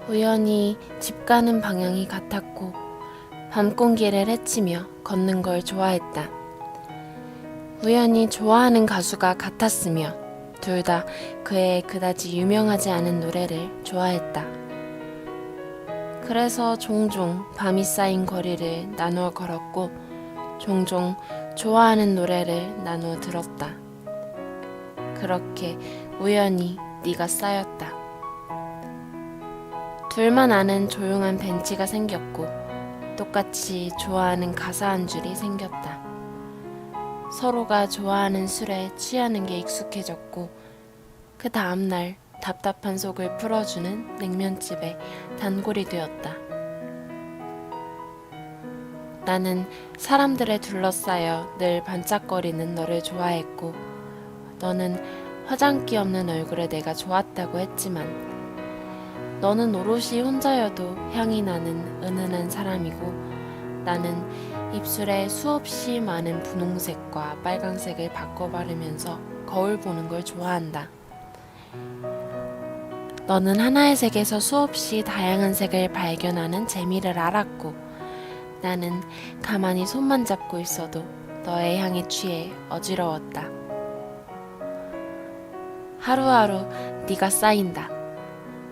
우연히 집 가는 방향이 같았고 밤 공기를 헤치며 걷는 걸 좋아했다. 우연히 좋아하는 가수가 같았으며 둘 다 그의 그다지 유명하지 않은 노래를 좋아했다. 그래서 종종 밤이 쌓인 거리를 나누어 걸었고 종종 좋아하는 노래를 나누어 들었다. 그렇게 우연히 네가 쌓였다. 둘만 아는 조용한 벤치가 생겼고 똑같이 좋아하는 가사 한 줄이 생겼다. 서로가 좋아하는 술에 취하는 게 익숙해졌고 그 다음날 답답한 속을 풀어주는 냉면집의 단골이 되었다. 나는 사람들에 둘러싸여 늘 반짝거리는 너를 좋아했고 너는 화장기 없는 얼굴에 내가 좋았다고 했지만 너는 오롯이 혼자여도 향이 나는 은은한 사람이고 나는 입술에 수없이 많은 분홍색과 빨강색을 바꿔 바르면서 거울 보는 걸 좋아한다. 너는 하나의 색에서 수없이 다양한 색을 발견하는 재미를 알았고 나는 가만히 손만 잡고 있어도 너의 향에 취해 어지러웠다. 하루하루 네가 쌓인다.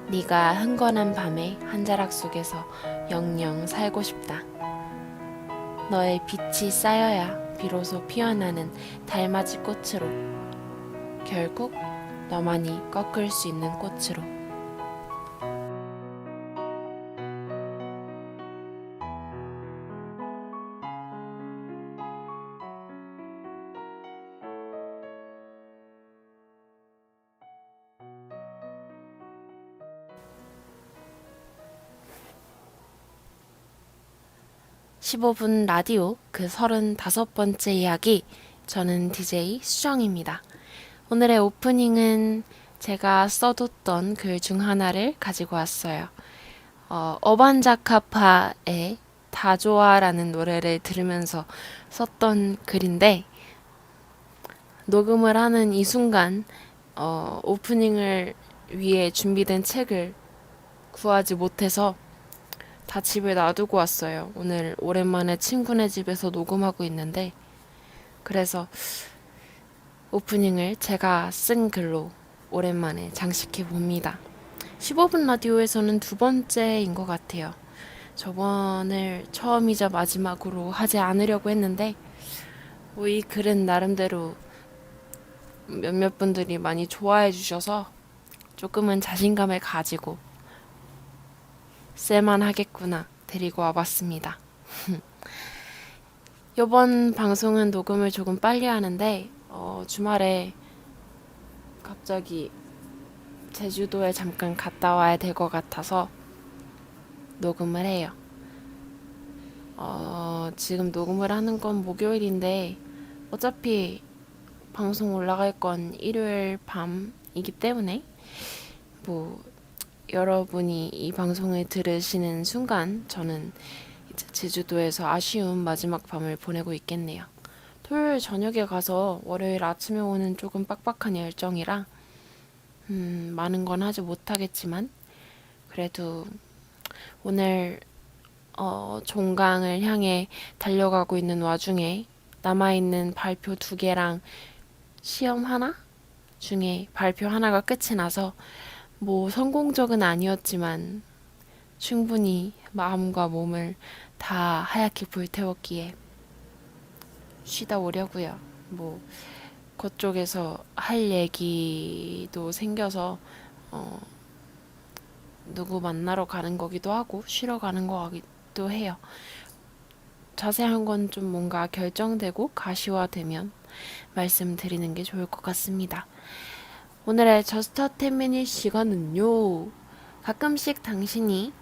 네가 흥건한 밤의 한 자락 속에서 영영 살고 싶다. 너의 빛이 쌓여야 비로소 피어나는 달맞이 꽃으로 결국 너만이 꺾을 수 있는 꽃으로 15분 라디오 그 35번째 이야기 저는 DJ 수정입니다. 오늘의 오프닝은 제가 써뒀던 글 중 하나를 가지고 왔어요. 어반자카파의 다 좋아라는 노래를 들으면서 썼던 글인데 녹음을 하는 이 순간 오프닝을 위해 준비된 책을 구하지 못해서 다 집에 놔두고 왔어요. 오늘 오랜만에 친구네 집에서 녹음하고 있는데 그래서 오프닝을 제가 쓴 글로 오랜만에 장식해 봅니다. 15분 라디오에서는 두 번째인 것 같아요. 저번을 처음이자 마지막으로 하지 않으려고 했는데 이 글은 나름대로 몇몇 분들이 많이 좋아해 주셔서 조금은 자신감을 가지고 쓸만하겠구나 데리고 와봤습니다. 이번 방송은 녹음을 조금 빨리 하는데 주말에 갑자기 제주도에 잠깐 갔다 와야 될 것 같아서 녹음을 해요. 지금 녹음을 하는 건 목요일인데 어차피 방송 올라갈 건 일요일 밤이기 때문에 뭐 여러분이 이 방송을 들으시는 순간 저는 이제 제주도에서 아쉬운 마지막 밤을 보내고 있겠네요. 토요일 저녁에 가서 월요일 아침에 오는 조금 빡빡한 일정이라 많은 건 하지 못하겠지만 그래도 오늘 종강을 향해 달려가고 있는 와중에 남아있는 발표 2개랑 시험 하나 중에 발표 하나가 끝이 나서 뭐 성공적은 아니었지만 충분히 마음과 몸을 다 하얗게 불태웠기에 쉬다 오려고요. 뭐 그쪽에서 할 얘기도 생겨서 누구 만나러 가는 거기도 하고 쉬러 가는 거 같기도 해요. 자세한 건 좀 뭔가 결정되고 가시화되면 말씀드리는 게 좋을 것 같습니다. 오늘의 저스트 10미닛 시간은요. 가끔씩 당신이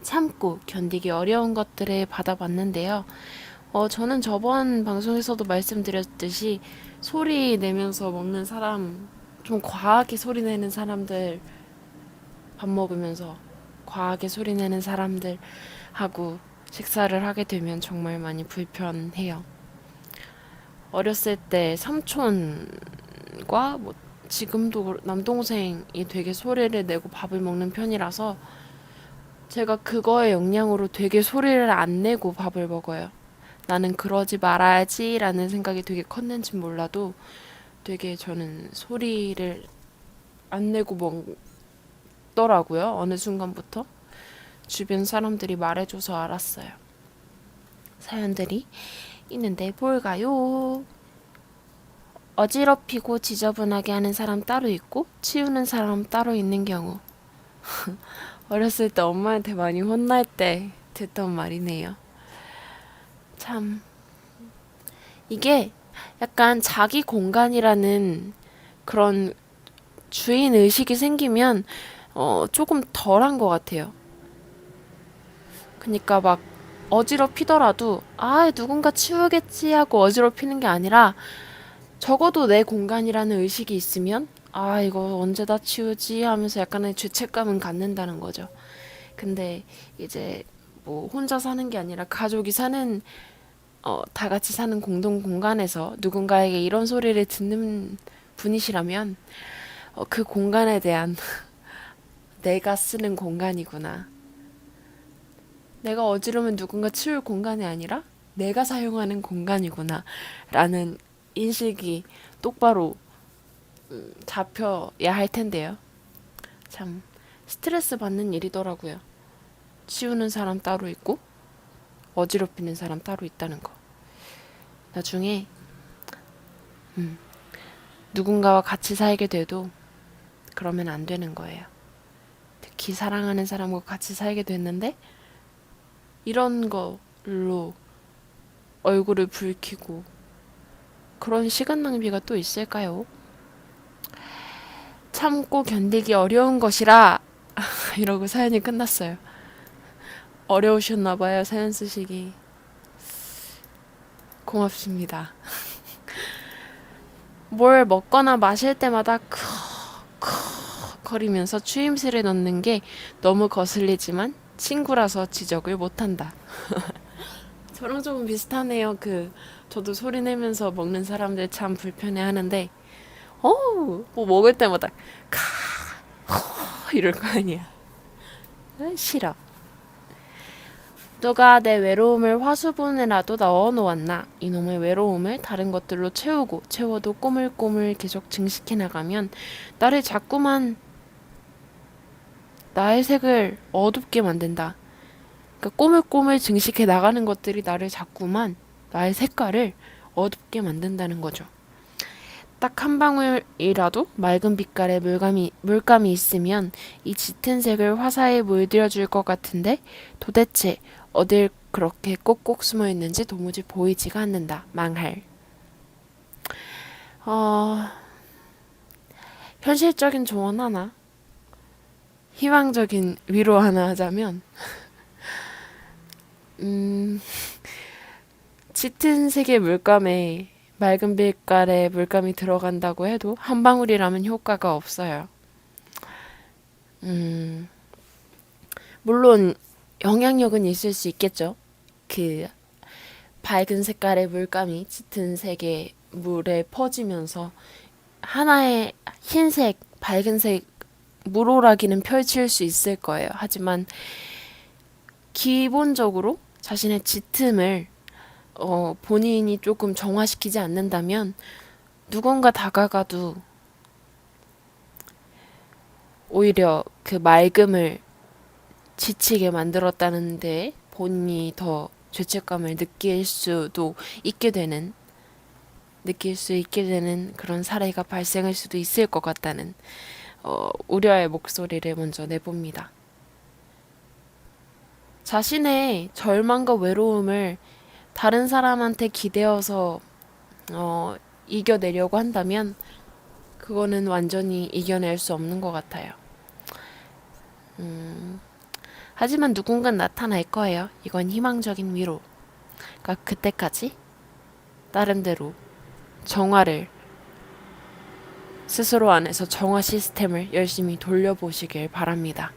참고 견디기 어려운 것들을 받아봤는데요. 저는 저번 방송에서도 말씀드렸듯이 소리 내면서 먹는 사람, 좀 과하게 소리 내는 사람들, 밥 먹으면서 과하게 소리 내는 사람들하고 식사를 하게 되면 정말 많이 불편해요. 어렸을 때 삼촌과 지금도 남동생이 되게 소리를 내고 밥을 먹는 편이라서 제가 그거의 영향으로 되게 소리를 안 내고 밥을 먹어요. 나는 그러지 말아야지라는 생각이 되게 컸는지 몰라도 되게 저는 소리를 안 내고 먹더라고요. 어느 순간부터. 주변 사람들이 말해줘서 알았어요. 사연들이 있는데 뭘까요? 어지럽히고 지저분하게 하는 사람 따로 있고 치우는 사람 따로 있는 경우. 어렸을 때 엄마한테 많이 혼날 때 듣던 말이네요. 참, 이게 약간 자기 공간이라는 그런 주인 의식이 생기면 조금 덜한 것 같아요. 그러니까 막 어지럽히더라도 누군가 치우겠지 하고 어지럽히는 게 아니라 적어도 내 공간이라는 의식이 있으면 이거 언제 다 치우지 하면서 약간의 죄책감은 갖는다는 거죠. 근데 이제 뭐 혼자 사는 게 아니라 가족이 사는 다 같이 사는 공동 공간에서 누군가에게 이런 소리를 듣는 분이시라면 그 공간에 대한 내가 쓰는 공간이구나. 내가 어지르면 누군가 치울 공간이 아니라 내가 사용하는 공간이구나. 라는 인식이 똑바로 잡혀야 할 텐데요. 참 스트레스 받는 일이더라고요. 치우는 사람 따로 있고 어지럽히는 사람 따로 있다는 거. 나중에 누군가와 같이 살게 돼도 그러면 안 되는 거예요. 특히 사랑하는 사람과 같이 살게 됐는데 이런 걸로 얼굴을 붉히고 그런 시간 낭비가 또 있을까요? 참고 견디기 어려운 것이라 이러고 사연이 끝났어요. 어려우셨나봐요, 사연 쓰시기. 고맙습니다. 뭘 먹거나 마실 때마다 거리면서 추임새를 넣는 게 너무 거슬리지만 친구라서 지적을 못한다. 저랑 조금 비슷하네요. 저도 소리 내면서 먹는 사람들 참 불편해 하는데, 뭐 먹을 때마다 이럴 거 아니야. 싫어. 누가 내 외로움을 화수분에라도 넣어 놓았나? 이놈의 외로움을 다른 것들로 채우고 채워도 꼬물꼬물 계속 증식해 나가면 나를 자꾸만 나의 색을 어둡게 만든다. 그러니까 꼬물꼬물 증식해 나가는 것들이 나를 자꾸만 나의 색깔을 어둡게 만든다는 거죠. 딱 한 방울이라도 맑은 빛깔의 물감이 있으면 이 짙은 색을 화사에 물들여 줄 것 같은데 도대체 어딜 그렇게 꼭꼭 숨어 있는지 도무지 보이지가 않는다. 망할. 어, 현실적인 조언 하나, 희망적인 위로 하나 하자면, 음, 짙은 색의 물감에 맑은 빛깔의 물감이 들어간다고 해도 한 방울이라면 효과가 없어요. 음, 물론 영향력은 있을 수 있겠죠. 그 밝은 색깔의 물감이 짙은 색의 물에 퍼지면서 하나의 흰색, 밝은색 물오라기는 펼칠 수 있을 거예요. 하지만 기본적으로 자신의 짙음을 본인이 조금 정화시키지 않는다면 누군가 다가가도 오히려 그 맑음을 지치게 만들었다는데 본인이 더 죄책감을 느낄 수 있게 되는 그런 사례가 발생할 수도 있을 것 같다는 우려의 목소리를 먼저 내봅니다. 자신의 절망과 외로움을 다른 사람한테 기대어서 이겨내려고 한다면 그거는 완전히 이겨낼 수 없는 것 같아요. 하지만 누군가 나타날 거예요. 이건 희망적인 위로. 그러니까 그때까지 나름대로 정화를 스스로 안에서 정화 시스템을 열심히 돌려보시길 바랍니다.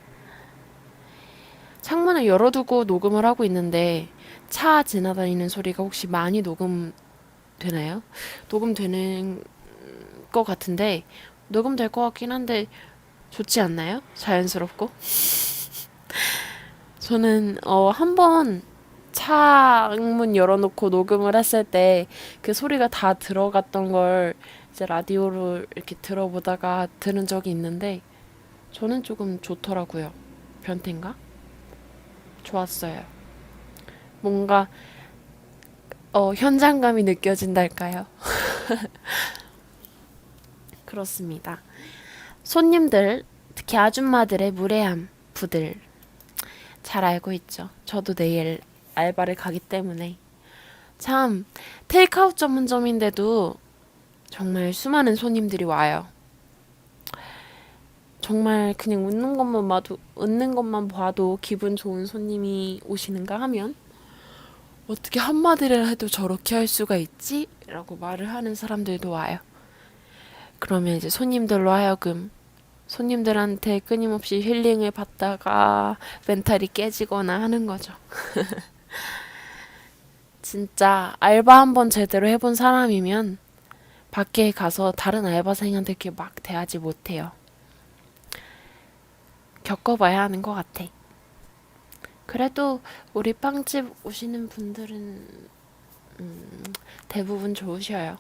창문을 열어두고 녹음을 하고 있는데 차 지나다니는 소리가 혹시 많이 녹음되나요? 녹음되는 것 같은데 녹음될 것 같긴 한데 좋지 않나요? 자연스럽고 저는 한 번 창문 열어놓고 녹음을 했을 때 그 소리가 다 들어갔던 걸 이제 라디오로 이렇게 들어보다가 들은 적이 있는데 저는 조금 좋더라고요. 변태인가? 좋았어요. 뭔가 현장감이 느껴진달까요? 그렇습니다. 손님들, 특히 아줌마들의 무례함, 부들 잘 알고 있죠. 저도 내일 알바를 가기 때문에 참 테이크아웃 전문점인데도 정말 수많은 손님들이 와요. 정말 그냥 웃는 것만 봐도 기분 좋은 손님이 오시는가 하면 어떻게 한마디를 해도 저렇게 할 수가 있지? 라고 말을 하는 사람들도 와요. 그러면 이제 손님들로 하여금 손님들한테 끊임없이 힐링을 받다가 멘탈이 깨지거나 하는 거죠. 진짜 알바 한번 제대로 해본 사람이면 밖에 가서 다른 알바생한테 이렇게 막 대하지 못해요. 겪어봐야 하는 것 같아. 그래도 우리 빵집 오시는 분들은 대부분 좋으셔요.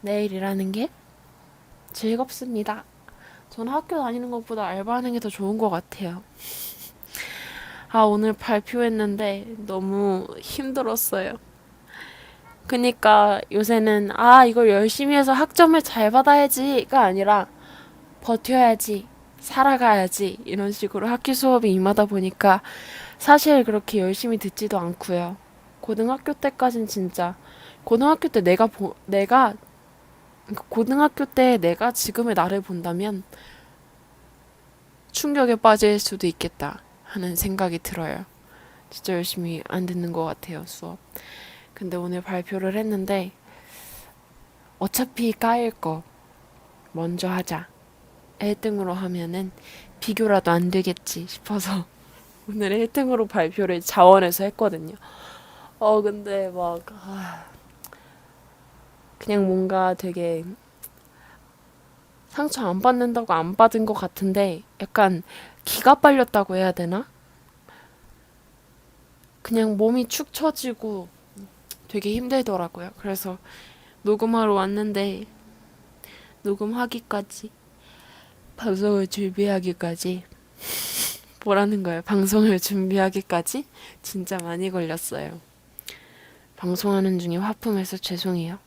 내일 일하는 게 즐겁습니다. 저는 학교 다니는 것보다 알바하는 게 더 좋은 것 같아요. 아, 오늘 발표했는데 너무 힘들었어요. 그니까 요새는 이걸 열심히 해서 학점을 잘 받아야지가 아니라 버텨야지, 살아가야지 이런 식으로 학기 수업이 임하다 보니까 사실 그렇게 열심히 듣지도 않고요. 고등학교 때까진 진짜 고등학교 때 고등학교 때 내가 지금의 나를 본다면 충격에 빠질 수도 있겠다 하는 생각이 들어요. 진짜 열심히 안 듣는 것 같아요, 수업. 근데 오늘 발표를 했는데 어차피 까일 거 먼저 하자. 1등으로 하면은 비교라도 안 되겠지 싶어서 오늘 1등으로 발표를 자원해서 했거든요. 근데 그냥 뭔가 되게 상처 안 받는다고 안 받은 것 같은데 약간 기가 빨렸다고 해야 되나? 그냥 몸이 축 처지고 되게 힘들더라고요. 그래서 녹음하러 왔는데 녹음하기까지 방송을 준비하기까지 뭐라는 거예요? 방송을 준비하기까지 진짜 많이 걸렸어요. 방송하는 중에 화품해서 죄송해요.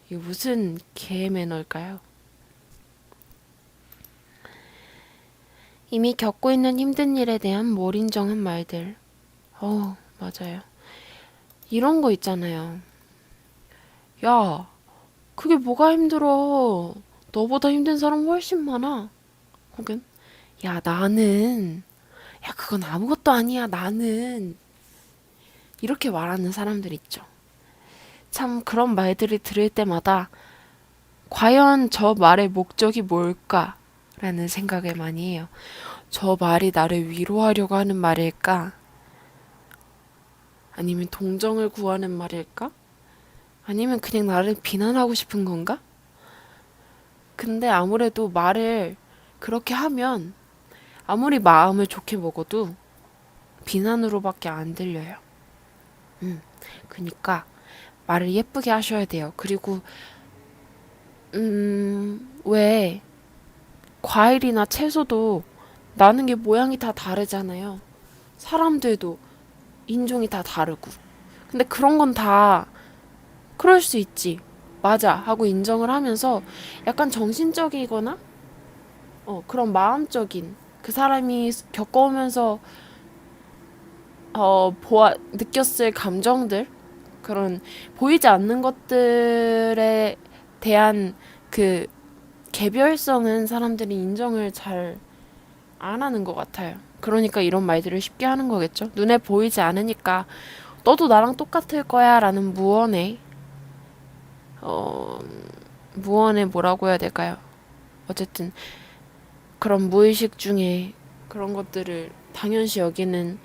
이게 무슨 개 매너일까요? 이미 겪고 있는 힘든 일에 대한 몰인정한 말들. 맞아요. 이런 거 있잖아요. 야, 그게 뭐가 힘들어? 너보다 힘든 사람 훨씬 많아. 혹은, 야, 그건 아무것도 아니야, 나는. 이렇게 말하는 사람들 있죠. 참, 그런 말들을 들을 때마다, 과연 저 말의 목적이 뭘까? 라는 생각을 많이 해요. 저 말이 나를 위로하려고 하는 말일까? 아니면 동정을 구하는 말일까? 아니면 그냥 나를 비난하고 싶은 건가? 근데 아무래도 말을 그렇게 하면 아무리 마음을 좋게 먹어도 비난으로밖에 안 들려요. 그니까 말을 예쁘게 하셔야 돼요. 그리고 왜 과일이나 채소도 나는 게 모양이 다 다르잖아요. 사람들도 인종이 다 다르고. 근데 그런 건 다 그럴 수 있지. 맞아. 하고 인정을 하면서 약간 정신적이거나 그런 마음적인 그 사람이 겪어오면서 느꼈을 감정들 그런 보이지 않는 것들에 대한 그 개별성은 사람들이 인정을 잘 안 하는 것 같아요. 그러니까 이런 말들을 쉽게 하는 거겠죠. 눈에 보이지 않으니까 너도 나랑 똑같을 거야 라는 어, 무언의 뭐라고 해야 될까요? 어쨌든 그런 무의식 중에 그런 것들을 당연시 여기는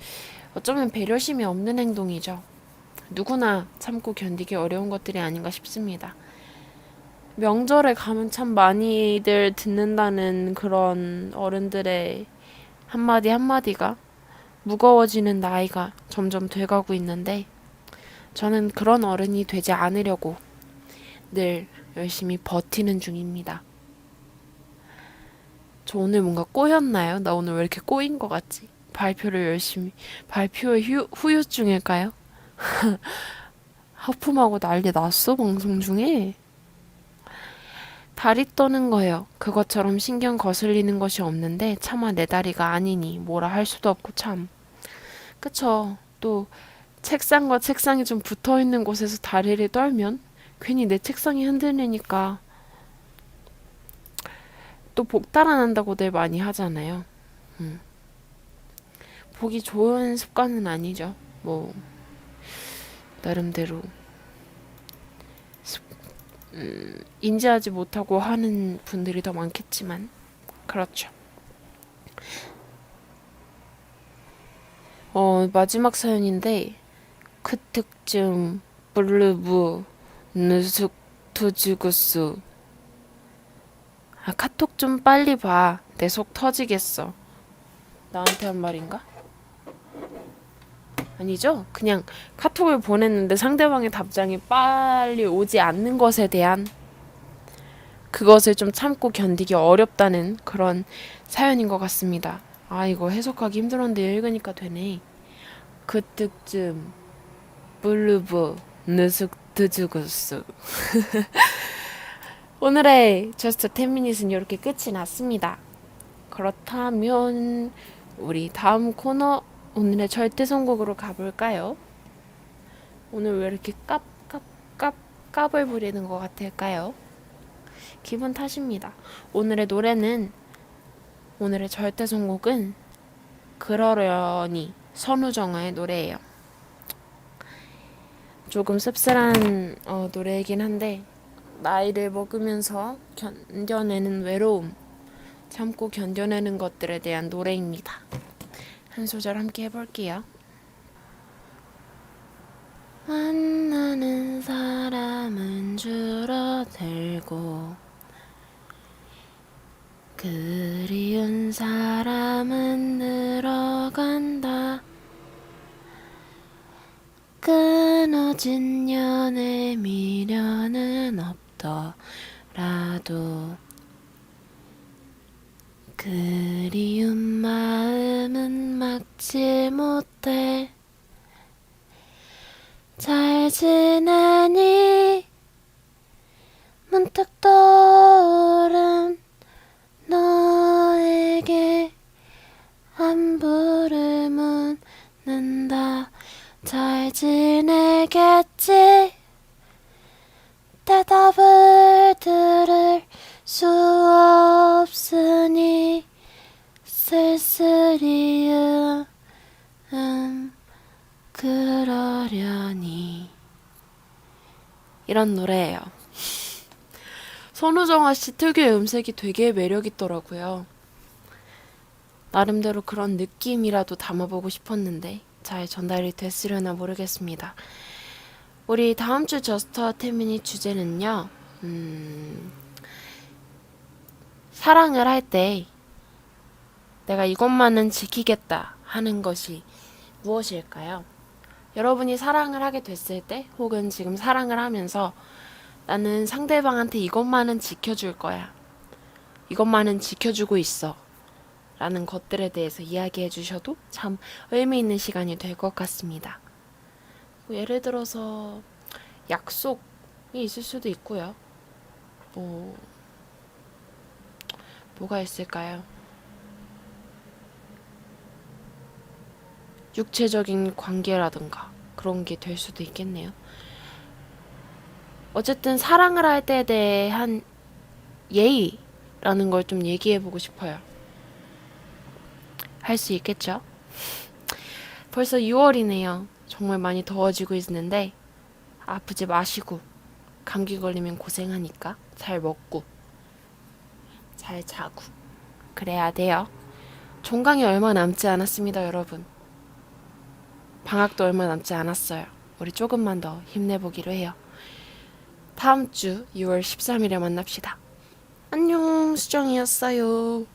어쩌면 배려심이 없는 행동이죠. 누구나 참고 견디기 어려운 것들이 아닌가 싶습니다. 명절에 가면 참 많이들 듣는다는 그런 어른들의 한마디 한마디가 무거워지는 나이가 점점 돼가고 있는데 저는 그런 어른이 되지 않으려고 늘 열심히 버티는 중입니다. 저 오늘 뭔가 꼬였나요? 나 오늘 왜 이렇게 꼬인 것 같지? 발표의 후유증일까요? 하품하고 난리 났어, 방송 중에. 다리 떠는 거요. 그것처럼 신경 거슬리는 것이 없는데 차마 내 다리가 아니니 뭐라 할 수도 없고 참. 그쵸. 또 책상과 책상이 좀 붙어 있는 곳에서 다리를 떨면 괜히 내 책상이 흔들리니까 또 복 달아난다고들 많이 하잖아요. 음. 보기 좋은 습관은 아니죠. 뭐 나름대로 인지하지 못하고 하는 분들이 더 많겠지만 그렇죠. 마지막 사연인데 그 특증 블루부 느숙 투지구스. 카톡 좀 빨리 봐. 내 속 터지겠어. 나한테 한 말인가? 아니죠? 그냥 카톡을 보냈는데 상대방의 답장이 빨리 오지 않는 것에 대한 그것을 좀 참고 견디기 어렵다는 그런 사연인 것 같습니다. 아, 이거 해석하기 힘들었는데 읽으니까 되네. 그 특쯤 블루브 느숙 드즈구스. 오늘의 저스트 10미닛은 이렇게 끝이 났습니다. 그렇다면 우리 다음 코너 오늘의 절대 선곡으로 가볼까요? 오늘 왜 이렇게 깝을 부리는 것 같을까요? 기분 탓입니다. 오늘의 절대 선곡은 그러려니 선우정아의 노래예요. 조금 씁쓸한 노래이긴 한데 나이를 먹으면서 견뎌내는 외로움, 참고 견뎌내는 것들에 대한 노래입니다. 한 소절 함께 해볼게요. 만나는 사람은 줄어들고 그리운 사람은 늘어간다. 끊어진 연애 미련은 없더라도 그리운 마음은 막지 못해. 잘 지내니? 문득 떠오른 너에게 안부를 묻는다. 잘 지내겠지? 대답을 들을 수 없으니 쓸쓸히 그러려니. 이런 노래예요. 선우정아 씨 특유의 음색이 되게 매력 있더라고요. 나름대로 그런 느낌이라도 담아보고 싶었는데 잘 전달이 됐으려나 모르겠습니다. 우리 다음 주 저스트 10미닛 주제는요. 사랑을 할 때 내가 이것만은 지키겠다 하는 것이 무엇일까요? 여러분이 사랑을 하게 됐을 때 혹은 지금 사랑을 하면서 나는 상대방한테 이것만은 지켜줄 거야. 이것만은 지켜주고 있어. 라는 것들에 대해서 이야기해 주셔도 참 의미 있는 시간이 될 것 같습니다. 뭐 예를 들어서 약속이 있을 수도 있고요. 뭐가 있을까요? 육체적인 관계라든가 그런 게 될 수도 있겠네요. 어쨌든 사랑을 할 때에 대한 예의라는 걸 좀 얘기해보고 싶어요. 할 수 있겠죠? 벌써 6월이네요. 정말 많이 더워지고 있는데 아프지 마시고 감기 걸리면 고생하니까 잘 먹고 잘 자고 그래야 돼요. 종강이 얼마 남지 않았습니다, 여러분. 방학도 얼마 남지 않았어요. 우리 조금만 더 힘내보기로 해요. 다음 주 6월 13일에 만납시다. 안녕, 수정이었어요.